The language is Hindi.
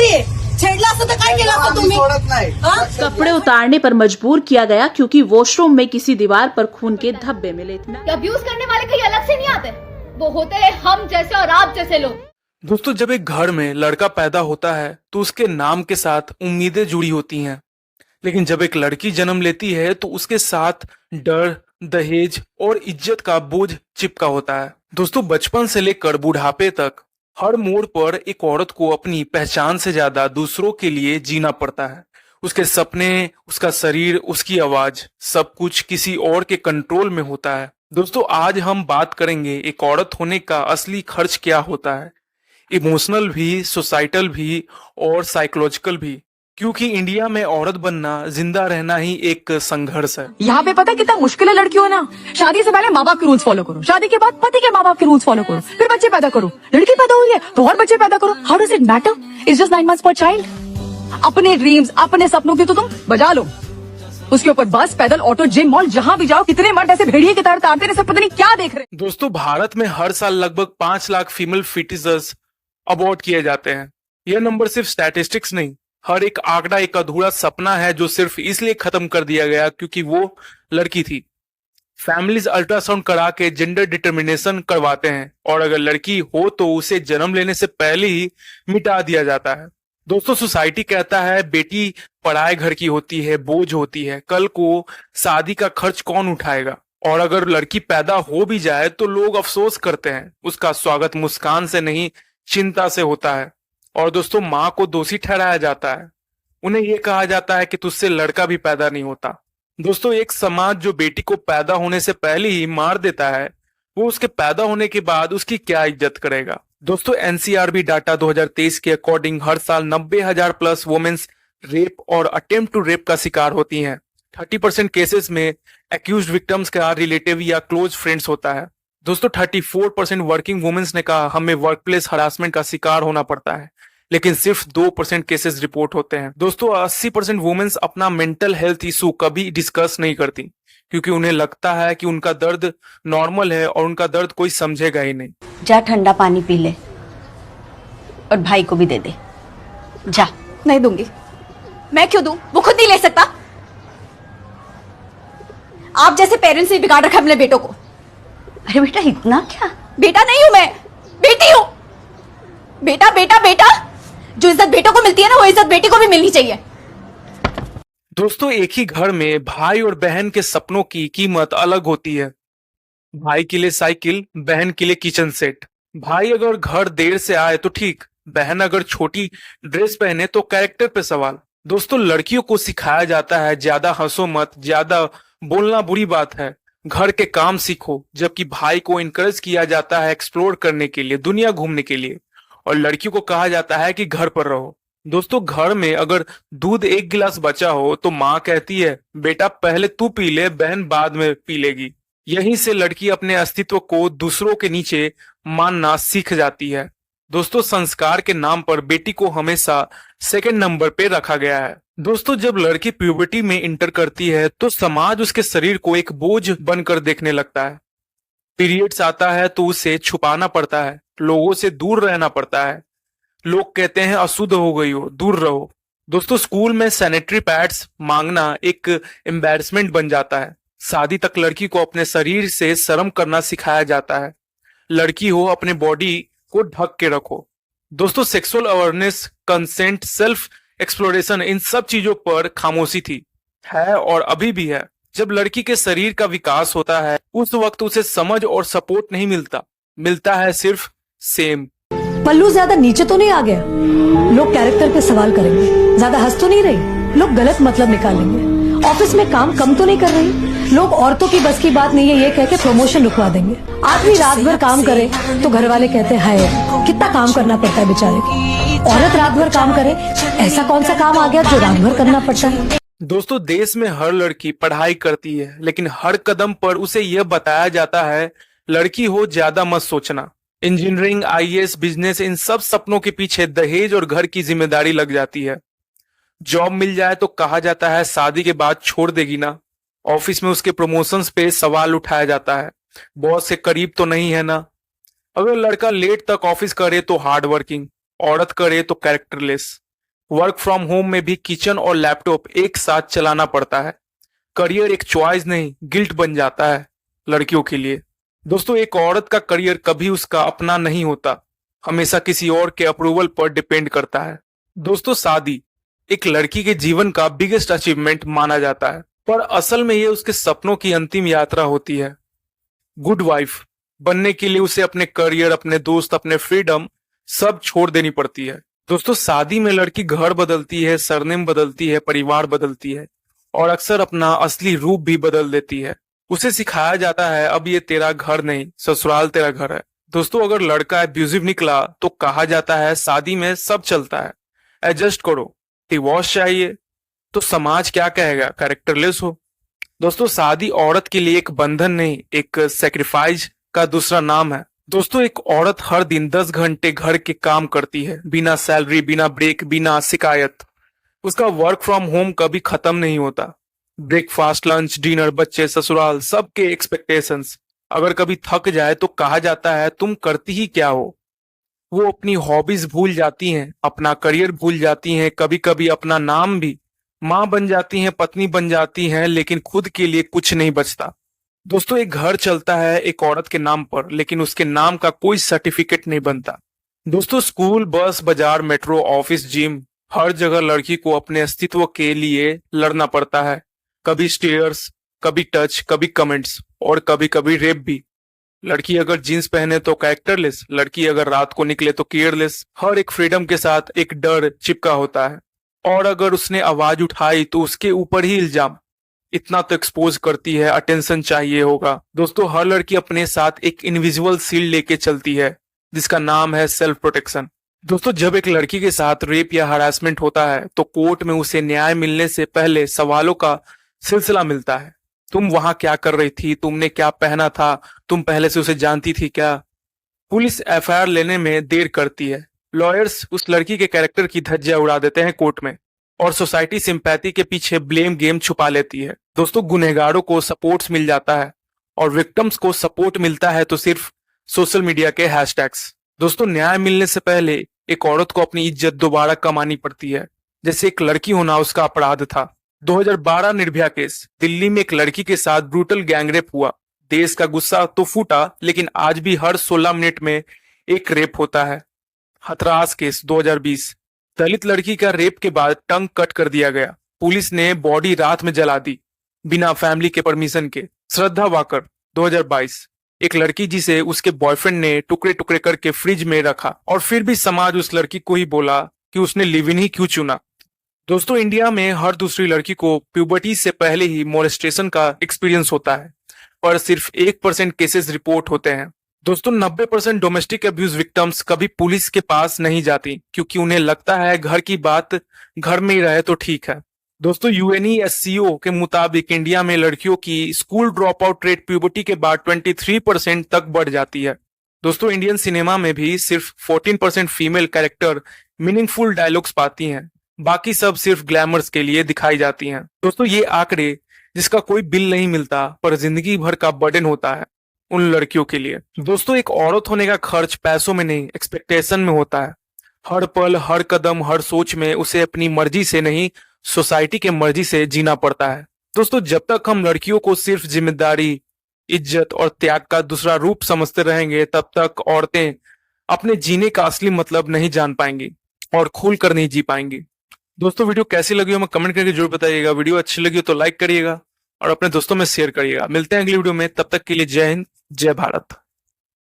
आहे. छेडला असतं तर काय केलं असतं तुम्ही? हाँ? कपड़े उतारने पर मजबूर किया गया क्योंकि वॉशरूम में किसी दीवार पर खून के धब्बे मिले थे। अब्यूज करने वाले कहीं अलग से नहीं आते, वो होते हैं हम जैसे और आप जैसे लोग। दोस्तों, जब एक घर में लड़का पैदा होता है तो उसके नाम के साथ उम्मीदें जुड़ी होती हैं, लेकिन जब एक लड़की जन्म लेती है तो उसके साथ डर, दहेज और इज्जत का बोझ चिपका होता है। दोस्तों, बचपन से लेकर बुढ़ापे तक हर मोड़ पर एक औरत को अपनी पहचान से ज्यादा दूसरों के लिए जीना पड़ता है। उसके सपने, उसका शरीर, उसकी आवाज, सब कुछ किसी और के कंट्रोल में होता है। दोस्तों, आज हम बात करेंगे एक औरत होने का असली खर्च क्या होता है, इमोशनल भी, सोसाइटल भी और साइकोलॉजिकल भी, क्योंकि इंडिया में औरत बनना, जिंदा रहना ही एक संघर्ष है। यहाँ पे पता है कितना मुश्किल है लड़की होना। शादी से पहले माँ बाप के रूल्स फॉलो करो, शादी के बाद पति के माँ बाप के रूल्स फॉलो करो, फिर बच्चे पैदा करो। लड़की पैदा हुई है तो और बच्चे पैदा करो। How does it matter? It's just 9 months पर चाइल्ड। अपने ड्रीम्स, अपने सपनों की तो तुम बजा लो, उसके ऊपर बस, पैदल, ऑटो, जिम, मॉल, जहाँ भी जाओ कितने मर्द ऐसे भेड़िए की तरह तारते रहे, सब पता नहीं क्या देख रहे। दोस्तों, भारत में हर साल लगभग 5 लाख फीमेल फिटिजर्स अबॉर्ट किए जाते हैं। यह नंबर सिर्फ स्टैटिस्टिक्स नहीं, हर एक आंकड़ा एक अधूरा सपना है जो सिर्फ इसलिए खत्म कर दिया गया क्योंकि वो लड़की थी। फैमिलीज अल्ट्रासाउंड करा के जेंडर डिटर्मिनेशन करवाते हैं और अगर लड़की हो तो उसे जन्म लेने से पहले ही मिटा दिया जाता है। दोस्तों, सोसाइटी कहता है बेटी पराए घर की होती है, बोझ होती है, कल को शादी का खर्च कौन उठाएगा। और अगर लड़की पैदा हो भी जाए तो लोग अफसोस करते हैं, उसका स्वागत मुस्कान से नहीं चिंता से होता है। और दोस्तों, माँ को दोषी ठहराया जाता है, उन्हें यह कहा जाता है कि तुझसे लड़का भी पैदा नहीं होता। दोस्तों, एक समाज जो बेटी को पैदा होने से पहले ही मार देता है, वो उसके पैदा होने के बाद उसकी क्या इज्जत करेगा। दोस्तों, एनसीआरबी डाटा 2023 के अकॉर्डिंग हर साल 90,000 प्लस वुमेन्स रेप और अटेम्प्ट टू रेप का शिकार होती हैं। 30% केसेस में एक्यूज्ड विक्टिम्स का रिलेटिव या क्लोज फ्रेंड्स होता है। दोस्तों, 34% वर्किंग वुमेन्स ने कहा हमें वर्कप्लेस हरासमेंट का शिकार होना पड़ता है, लेकिन सिर्फ 2% केसेस रिपोर्ट होते हैं। दोस्तों, 80% वुमेन्स अपना मेंटल हेल्थ इशू कभी डिस्कस नहीं करती क्योंकि उन्हें लगता है कि उनका दर्द नॉर्मल है और उनका दर्द कोई समझेगा ही नहीं। जा ठंडा पानी पी ले और भाई को भी दे दे। जा। नहीं दूंगी। मैं क्यों दूं? वो खुद नहीं ले सकता। आप जैसे पेरेंट्स ने बिगाड़ रखा अपने बेटों को। अरे बेटा, इतना क्या? बेटा नहीं हूं मैं, बेटी हूं। बेटा बेटा बेटा, जो इज्जत बेटों को मिलती है ना, वो इज्जत बेटी को भी मिलनी चाहिए। दोस्तों, एक ही घर में भाई और बहन के सपनों की कीमत अलग होती है। भाई के लिए साइकिल, बहन के लिए किचन सेट। भाई अगर घर देर से आए तो ठीक, बहन अगर छोटी ड्रेस पहने तो कैरेक्टर पे सवाल। दोस्तों, लड़कियों को सिखाया जाता है ज्यादा हंसो मत, ज्यादा बोलना बुरी बात है, घर के काम सीखो, जबकि भाई को इनकरेज किया जाता है एक्सप्लोर करने के लिए, दुनिया घूमने के लिए, और लड़कियों को कहा जाता है कि घर पर रहो। दोस्तों, घर में अगर दूध 1 गिलास बचा हो तो माँ कहती है बेटा पहले तू पी ले, बहन बाद में पी लेगी। यहीं से लड़की अपने अस्तित्व को दूसरों के नीचे मानना सीख जाती है। दोस्तों, संस्कार के नाम पर बेटी को हमेशा सेकंड नंबर पे रखा गया है। दोस्तों, जब लड़की प्यूबर्टी में इंटर करती है तो समाज उसके शरीर को एक बोझ बनकर देखने लगता है। पीरियड्स आता है तो उसे छुपाना पड़ता है, लोगों से दूर रहना पड़ता है। लोग कहते हैं अशुद्ध हो गई हो, दूर रहो। दोस्तों, स्कूल में सैनिटरी पैड्स मांगना एक एम्बैरसमेंट बन जाता है। शादी तक लड़की को अपने शरीर से शर्म करना सिखाया जाता है। लड़की हो, अपने बॉडी को ढक के रखो। दोस्तों, sexual awareness, consent, self exploration, इन सब चीजों पर खामोशी थी, है और अभी भी है। जब लड़की के शरीर का विकास होता है उस वक्त उसे समझ और सपोर्ट नहीं मिलता, मिलता है सिर्फ सेम। पल्लू ज्यादा नीचे तो नहीं आ गया? लोग कैरेक्टर पे सवाल करेंगे। ज्यादा हंस तो नहीं रही? लोग गलत मतलब निकालेंगे। ऑफिस में काम कम तो नहीं कर रही? लोग औरतों की बस की बात नहीं है ये कह के प्रमोशन रुकवा देंगे। आदमी रात भर काम करे तो घर वाले कहते हैं हाय कितना काम करना पड़ता है बेचारे को। औरत रात भर काम करे, ऐसा कौन सा काम आ गया जो रात भर करना पड़ता है? दोस्तों, देश में हर लड़की पढ़ाई करती है, लेकिन हर कदम पर उसे यह बताया जाता है लड़की हो ज्यादा मत सोचना। इंजीनियरिंग, आईएएस, बिजनेस, इन सब सपनों के पीछे दहेज और घर की जिम्मेदारी लग जाती है। जॉब मिल जाए तो कहा जाता है शादी के बाद छोड़ देगी ना। ऑफिस में उसके प्रमोशंस पे सवाल उठाया जाता है, बॉस के करीब तो नहीं है ना। अगर लड़का लेट तक ऑफिस करे तो हार्ड वर्किंग, औरत करे तो कैरेक्टरलेस। वर्क फ्रॉम होम में भी किचन और लैपटॉप एक साथ चलाना पड़ता है। करियर एक चॉइस नहीं, गिल्ट बन जाता है लड़कियों के लिए। दोस्तों, एक औरत का करियर कभी उसका अपना नहीं होता, हमेशा किसी और के अप्रूवल पर डिपेंड करता है। दोस्तों, शादी एक लड़की के जीवन का बिगेस्ट अचीवमेंट माना जाता है, पर असल में ये उसके सपनों की अंतिम यात्रा होती है। गुड वाइफ बनने के लिए उसे अपने करियर, अपने दोस्त, अपने फ्रीडम सब छोड़ देनी पड़ती है। दोस्तों, शादी में लड़की घर बदलती है, सरनेम बदलती है, परिवार बदलती है और अक्सर अपना असली रूप भी बदल देती है। उसे सिखाया जाता है अब ये तेरा घर नहीं, ससुराल तेरा घर है। दोस्तों, अगर लड़का एब्यूजिव निकला तो कहा जाता है शादी में सब चलता है, एडजस्ट करो। डिवोर्स चाहिए तो समाज क्या कहेगा, कैरेक्टरलेस हो। दोस्तों, शादी औरत के लिए एक बंधन नहीं, एक सेक्रीफाइस का दूसरा नाम है। दोस्तों, एक औरत हर दिन 10 घंटे घर के काम करती है, बिना सैलरी, बिना ब्रेक, बिना शिकायत। उसका वर्क फ्रॉम होम कभी खत्म नहीं होता। ब्रेकफास्ट, लंच, डिनर, बच्चे, ससुराल, सबके एक्सपेक्टेशंस। अगर कभी थक जाए तो कहा जाता है तुम करती ही क्या हो। वो अपनी हॉबीज भूल जाती हैं, अपना करियर भूल जाती हैं, कभी कभी अपना नाम भी। माँ बन जाती हैं, पत्नी बन जाती हैं, लेकिन खुद के लिए कुछ नहीं बचता। दोस्तों, एक घर चलता है एक औरत के नाम पर, लेकिन उसके नाम का कोई सर्टिफिकेट नहीं बनता। दोस्तों, स्कूल, बस, बाजार, मेट्रो, ऑफिस, जिम, हर जगह लड़की को अपने अस्तित्व के लिए लड़ना पड़ता है। कभी स्टेयर्स, कभी टच, कभी कमेंट्स और कभी कभी रेप भी। लड़की अगर जींस पहने तो कैरेक्टरलेस, लड़की अगर रात को निकले तो केयरलेस। हर एक फ्रीडम के साथ एक डर चिपका होता है, और अगर उसने आवाज उठाई तो उसके ऊपर ही इल्जाम। इतना तो एक्सपोज करती है, अटेंशन चाहिए होगा। दोस्तों, हर लड़की अपने साथ एक इनविजिबल शील्ड लेके चलती है, जिसका नाम है सेल्फ प्रोटेक्शन। दोस्तों, जब एक लड़की के साथ रेप या हरासमेंट होता है तो कोर्ट में उसे न्याय मिलने से पहले सवालों का सिलसिला मिलता है। तुम वहां क्या कर रही थी, तुमने क्या पहना था, तुम पहले से उसे जानती थी क्या। पुलिस एफआईआर लेने में देर करती है, लॉयर्स उस लड़की के कैरेक्टर की धज्जियां उड़ा देते हैं कोर्ट में, और सोसाइटी सिंपैथी के पीछे ब्लेम गेम छुपा लेती है। दोस्तों, गुनहगारों को सपोर्ट्स मिल जाता है और विक्टिम्स को सपोर्ट मिलता है तो सिर्फ सोशल मीडिया के हैशटैग्स। दोस्तों, न्याय मिलने से पहले एक औरत को अपनी इज्जत दोबारा कमानी पड़ती है, जैसे एक लड़की होना उसका अपराध था। 2012 निर्भया केस, दिल्ली में एक लड़की के साथ ब्रूटल गैंगरेप हुआ। देश का गुस्सा तो फूटा, लेकिन आज भी हर 16 मिनट में एक रेप होता है। हथरास केस 2020, दलित लड़की का रेप के बाद टंग कट कर दिया गया, पुलिस ने बॉडी रात में जला दी बिना फैमिली के परमिशन के। श्रद्धा वाकर 2022, एक लड़की जिसे उसके बॉयफ्रेंड ने टुकड़े टुकड़े करके फ्रिज में रखा और फिर भी समाज उस लड़की को ही बोला कि उसने लिव इन ही क्यों चुना। दोस्तों, इंडिया में हर दूसरी लड़की को प्यूबर्टी से पहले ही मोलेस्टेशन का एक्सपीरियंस होता है, पर सिर्फ 1% केसेस रिपोर्ट होते हैं। दोस्तों, 90% डोमेस्टिक अब्यूज विक्टिम्स कभी पुलिस के पास नहीं जाती, क्योंकि उन्हें लगता है घर की बात घर में ही रहे तो ठीक है। दोस्तों, यूएनईएससीओ के मुताबिक इंडिया में लड़कियों की school drop out rate puberty के बाद 23% तक बढ़ जाती है। दोस्तों, इंडियन सिनेमा में भी सिर्फ 14% फीमेल कैरेक्टर मीनिंगफुल डायलॉग्स पाती हैं, बाकी सब सिर्फ ग्लैमर्स के लिए दिखाई जाती हैं। दोस्तों, ये आंकड़े जिसका कोई बिल नहीं मिलता पर जिंदगी भर का बर्डन होता है उन लड़कियों के लिए। दोस्तों, एक औरत होने का खर्च पैसों में नहीं, एक्सपेक्टेशन में होता है। हर पल, हर कदम, हर सोच में उसे अपनी मर्जी से नहीं, सोसाइटी के मर्जी से जीना पड़ता है। दोस्तों, जब तक हम लड़कियों को सिर्फ जिम्मेदारी, इज्जत और त्याग का दूसरा रूप समझते रहेंगे, तब तक औरतें अपने जीने का असली मतलब नहीं जान पाएंगी और खुलकर नहीं जी पाएंगी। दोस्तों, वीडियो कैसी लगी हमें कमेंट करके जरूर बताइएगा। वीडियो अच्छी लगी तो लाइक करिएगा और अपने दोस्तों में शेयर करिएगा। मिलते हैं अगली वीडियो में, तब तक के लिए जय हिंद, जय भारत।